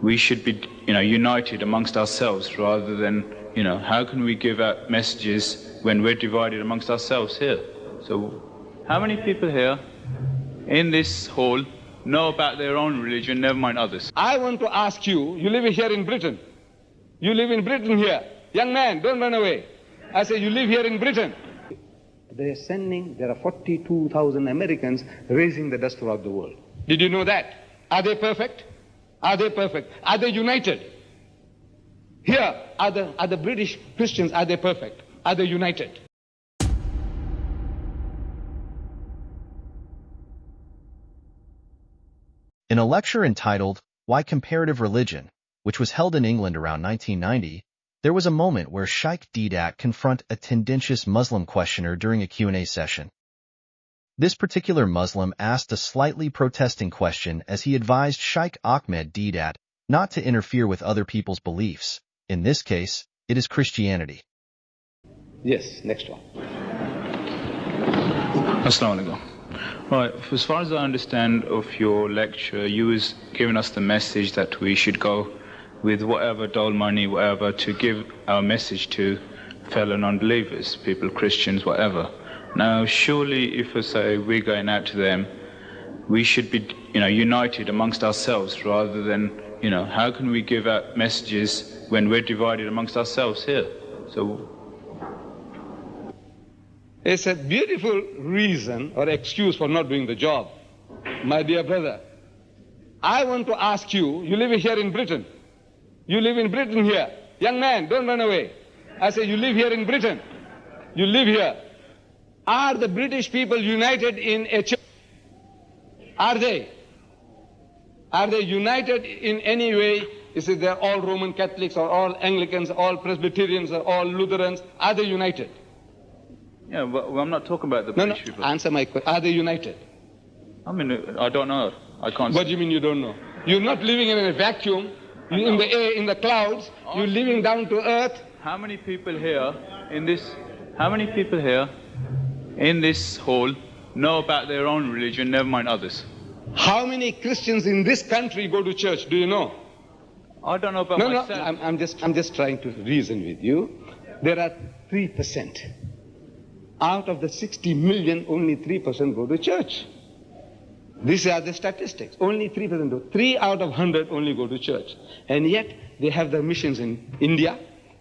we should be, united amongst ourselves rather than, how can we give out messages when we're divided amongst ourselves here? So, how many people here in this hall know about their own religion, never mind others? I want to ask you, you live here in Britain. You live in Britain here. Young man, don't run away. I say, you live here in Britain. There are 42,000 Americans raising the dust throughout the world. Did you know that? Are they perfect? Are they perfect? Are they united? Here, are the British Christians, are they perfect? Are they united? In a lecture entitled, Why Comparative Religion, which was held in England around 1990, there was a moment where Sheikh Deedat confronted a tendentious Muslim questioner during a Q&A session. This particular Muslim asked a slightly protesting question as he advised Sheikh Ahmed Deedat not to interfere with other people's beliefs. In this case, it is Christianity. Yes, next one. Assalamu alaikum. Right, as far as I understand of your lecture, you was giving us the message that we should go with whatever dole money, whatever, to give our message to fellow non-believers, people, Christians, whatever. Now, surely if we say we're going out to them, we should be, united amongst ourselves rather than, how can we give out messages when we're divided amongst ourselves here? So, it's a beautiful reason or excuse for not doing the job. My dear brother, I want to ask you, you live here in Britain. You live in Britain here. Young man, don't run away. I say, you live here in Britain. You live here. Are the British people united in a church? Are they? Are they united in any way? Is it they're all Roman Catholics or all Anglicans, all Presbyterians or all Lutherans? Are they united? Yeah, well, I'm not talking about the British people. Answer my question. Are they united? I mean, I don't know. I can't. What do you mean you don't know? You're not living in a vacuum, in the air, in the clouds. You're living down to earth. How many people here in this? How many people here in this hall know about their own religion, never mind others? How many Christians in this country go to church? Do you know? I don't know about myself. No, I'm just trying to reason with you. There are 3%. Out of the 60 million, only 3% go to church. These are the statistics. Only 3% do. 3 out of 100 only go to church. And yet, they have their missions in India.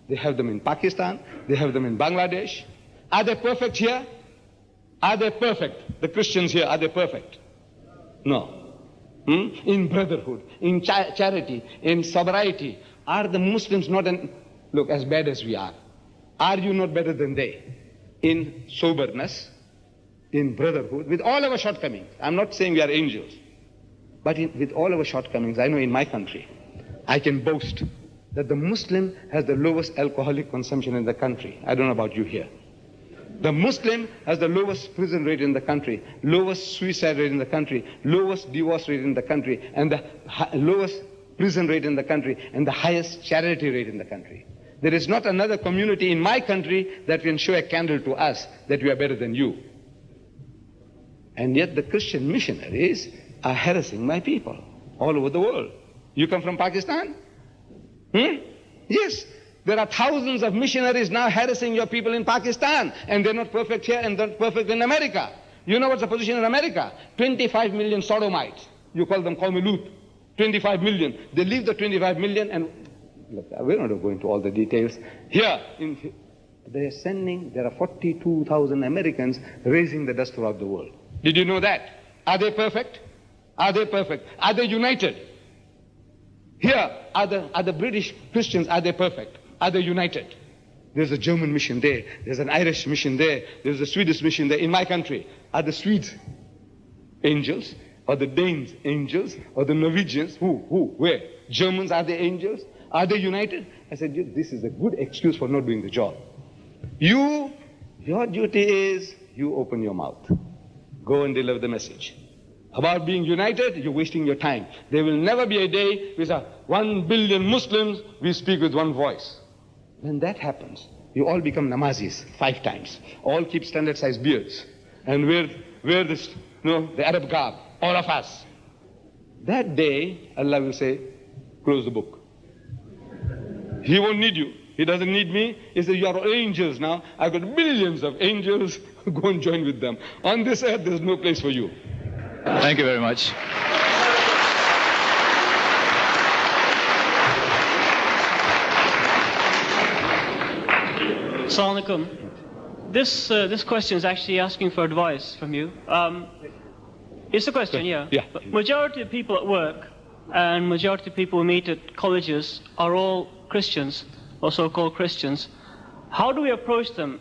They have them in Pakistan. They have them in Bangladesh. Are they perfect here? Are they perfect? The Christians here, are they perfect? No. In brotherhood, in charity, in sobriety, are the Muslims not as bad as we are? Are you not better than they? In soberness, in brotherhood, with all our shortcomings. I'm not saying we are angels, but with all our shortcomings, I know in my country, I can boast that the Muslim has the lowest alcoholic consumption in the country. I don't know about you here. The Muslim has the lowest prison rate in the country, lowest suicide rate in the country, lowest divorce rate in the country, and the lowest prison rate in the country, and the highest charity rate in the country. There is not another community in my country that can show a candle to us that we are better than you. And yet the Christian missionaries are harassing my people all over the world. You come from Pakistan? Yes. There are thousands of missionaries now harassing your people in Pakistan, and they're not perfect here and they're not perfect in America. You know what's the position in America? 25 million sodomites. You call them Qawmi Lut. 25 million. They leave the 25 million and... Look, we're not going into all the details. Here, there are 42,000 Americans raising the dust throughout the world. Did you know that? Are they perfect? Are they perfect? Are they united? Here, are the British Christians, are they perfect? Are they united? There's a German mission there. There's an Irish mission there. There's a Swedish mission there. In my country, are the Swedes angels? Or the Danes angels? Or the Norwegians? Who? Where? Germans, are they angels? Are they united? I said, this is a good excuse for not doing the job. Your duty is, you open your mouth. Go and deliver the message. About being united, you're wasting your time. There will never be a day with 1 billion Muslims, we speak with one voice. When that happens, you all become namazis 5 times. All keep standard-sized beards. And wear this, the Arab garb, all of us. That day, Allah will say, Close the book. He won't need you. He doesn't need me. He says, you are angels now. I've got millions of angels. Go and join with them. On this earth, there's no place for you. Thank you very much. Assalamu alaikum. This question is actually asking for advice from you. It's a question, yeah. Majority of people at work and majority of people we meet at colleges are all Christians, or so-called Christians. How do we approach them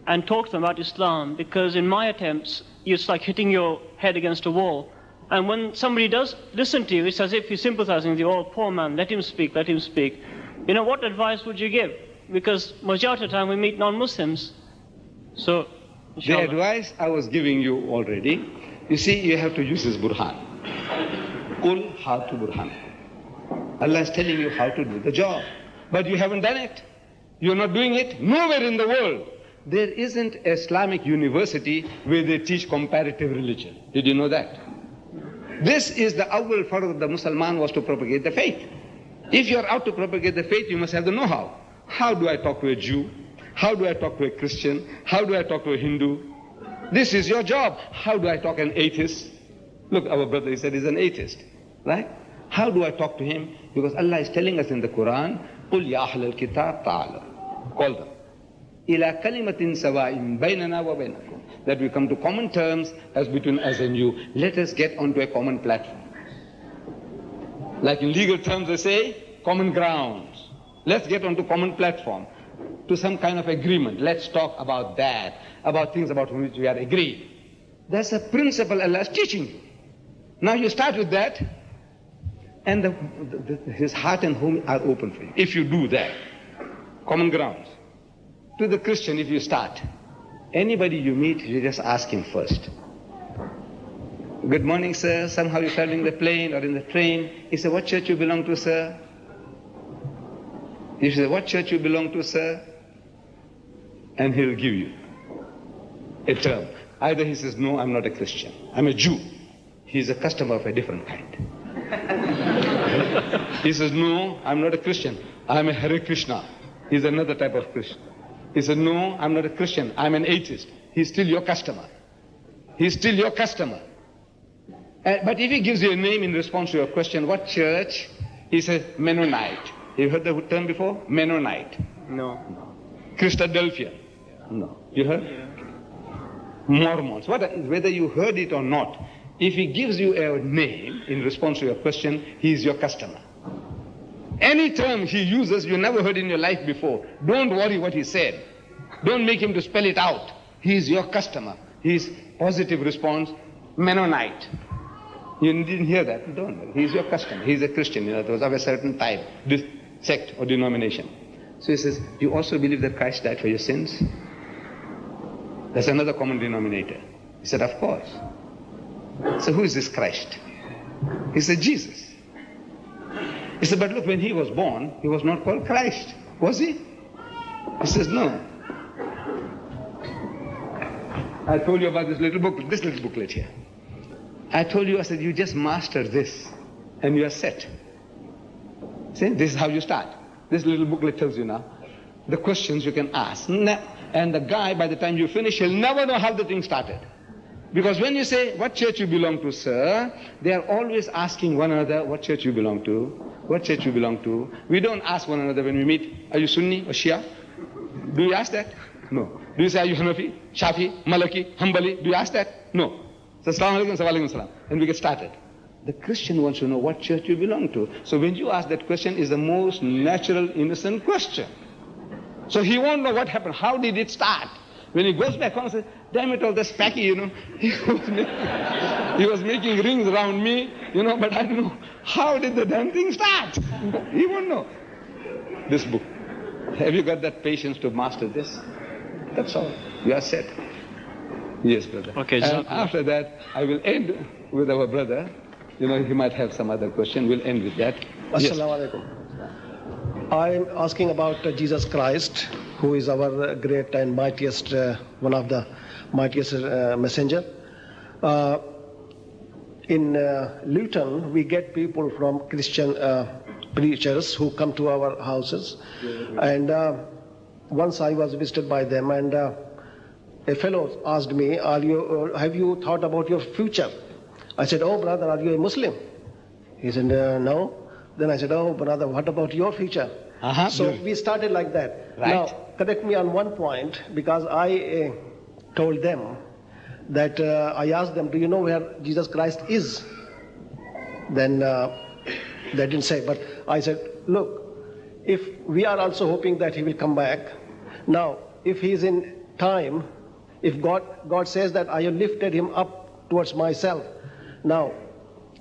and talk to them about Islam? Because in my attempts, it's like hitting your head against a wall. And when somebody does listen to you, it's as if you're sympathizing with you. Oh, poor man, let him speak, let him speak. You know, what advice would you give? Because majority of the time we meet non-Muslims. So, inshallah. The advice I was giving you already, you see, you have to use this burhan. Qul hatu burhan. Allah is telling you how to do the job. But you haven't done it. You're not doing it. Nowhere in the world. There isn't an Islamic university where they teach comparative religion. Did you know that? This is the awwal farad of the Musliman, was to propagate the faith. If you're out to propagate the faith, you must have the know-how. How do I talk to a Jew? How do I talk to a Christian? How do I talk to a Hindu? This is your job. How do I talk to an atheist? Look, our brother, he said he's an atheist. Right? How do I talk to him? Because Allah is telling us in the Quran, قُلْ يَا أَهْلَ الْكِتَابِ تَعَالَوْا. Call them. إِلَى كَلِمَةٍ سَوَاءٍ بَيْنَنَا وَبَيْنَكُمْ. That we come to common terms as between us and you. Let us get onto a common platform. Like in legal terms they say, common grounds. Let's get onto common platform, to some kind of agreement. Let's talk about that, about things about which we are agreed. That's a principle Allah is teaching you. Now you start with that, and his heart and home are open for you. If you do that, common grounds. To the Christian, if you start, anybody you meet, you just ask him first. Good morning, sir. Somehow you're traveling the plane or in the train. He said, what church you belong to, sir? You say, what church you belong to, sir? And he'll give you a term. Either he says, no, I'm not a Christian. I'm a Jew. He's a customer of a different kind. He says, no, I'm not a Christian. I'm a Hare Krishna. He's another type of Christian. He said, no, I'm not a Christian. I'm an atheist. He's still your customer. He's still your customer. But if he gives you a name in response to your question, what church? He says, Mennonite. You heard the term before? Mennonite. No. Christadelphia. No. You heard? Yeah. Mormons. Whether you heard it or not, if he gives you a name in response to your question, he is your customer. Any term he uses you never heard in your life before, don't worry what he said. Don't make him to spell it out. He is your customer. His positive response, Mennonite. You didn't hear that? Don't worry. He is your customer. He is a Christian, of a certain type, this sect or denomination. So he says, you also believe that Christ died for your sins? That's another common denominator. He said, of course. So who is this Christ? He said, Jesus. He said, but look, when he was born, he was not called Christ, was he? He says, no. I told you about this little booklet here. I told you, I said, you just master this and you are set. See, this is how you start. This little booklet tells you now the questions you can ask. And the guy, by the time you finish, he'll never know how the thing started. Because when you say, what church you belong to, sir, they are always asking one another, what church you belong to? What church you belong to? We don't ask one another when we meet, are you Sunni or Shia? Do you ask that? No. Do you say, are you Hanafi, Shafi, Malaki, Hanbali? Do you ask that? No. So, Assalamu alaikum, wa alaikum salam. And we get started. The Christian wants to know what church you belong to. So when you ask that question, is the most natural, innocent question. So he won't know what happened. How did it start? When he goes back home and says, damn it, all this packy, he was making rings around me, but I don't know. How did the damn thing start? He won't know. This book. Have you got that patience to master this? That's all. You are set. Yes, brother. Okay, and after that, I will end with our brother. He might have some other question. We'll end with that. Assalamu alaikum. I'm asking about Jesus Christ, who is our great and mightiest, one of the mightiest messenger. In Luton, we get people from Christian preachers who come to our houses. And once I was visited by them, and a fellow asked me, have you thought about your future? I said, oh brother, are you a Muslim? He said, no. Then I said, oh brother, what about your future? So we started like that. Right. Now, correct me on one point, because I told them that I asked them, do you know where Jesus Christ is? Then they didn't say, but I said, look, if we are also hoping that he will come back, now, if he is in time, if God says that I have lifted him up towards myself, now,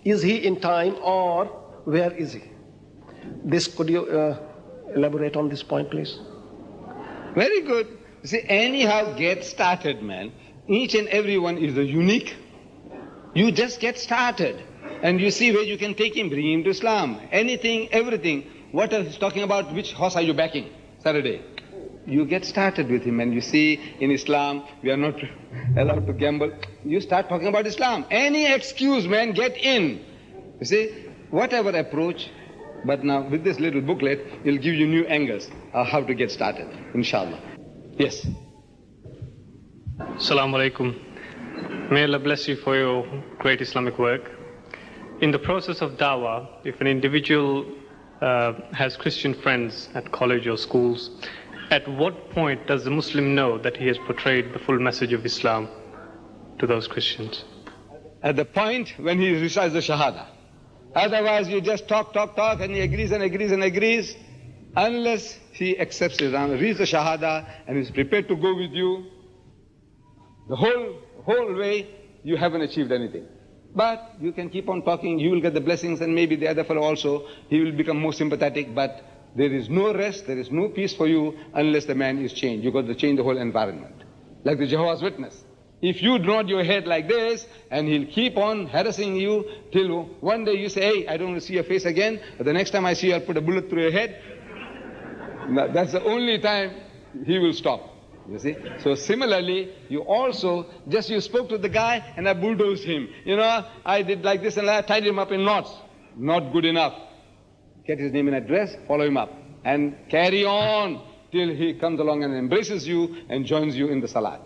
is he in time or where is he? This, could you elaborate on this point, please? Very good. See, anyhow, get started, man. Each and every one is unique. You just get started. And you see where you can take him, bring him to Islam. Anything, everything. What he's talking about, which horse are you backing Saturday? You get started with him, and you see in Islam, we are not allowed to gamble. You start talking about Islam. Any excuse, man, get in. You see, whatever approach, but now with this little booklet, it'll give you new angles how to get started, inshallah. Yes. Assalamu alaikum. May Allah bless you for your great Islamic work. In the process of dawah, if an individual has Christian friends at college or schools, at what point does the Muslim know that he has portrayed the full message of Islam to those Christians? At the point when he recites the Shahada. Otherwise, you just talk, and he agrees and agrees and agrees. Unless he accepts Islam, reads the Shahada, and is prepared to go with you, the whole way, you haven't achieved anything. But you can keep on talking, you will get the blessings, and maybe the other fellow also, he will become more sympathetic, but there is no rest, there is no peace for you unless the man is changed. You've got to change the whole environment. Like the Jehovah's Witness. If you nod your head like this, and he'll keep on harassing you till one day you say, hey, I don't want to see your face again, but the next time I see you, I'll put a bullet through your head. That's the only time he will stop. You see? So similarly, you also, just you spoke to the guy and I bulldozed him. You know, I did like this and I tied him up in knots. Not good enough. Get his name and address, follow him up. And carry on till he comes along and embraces you and joins you in the salat.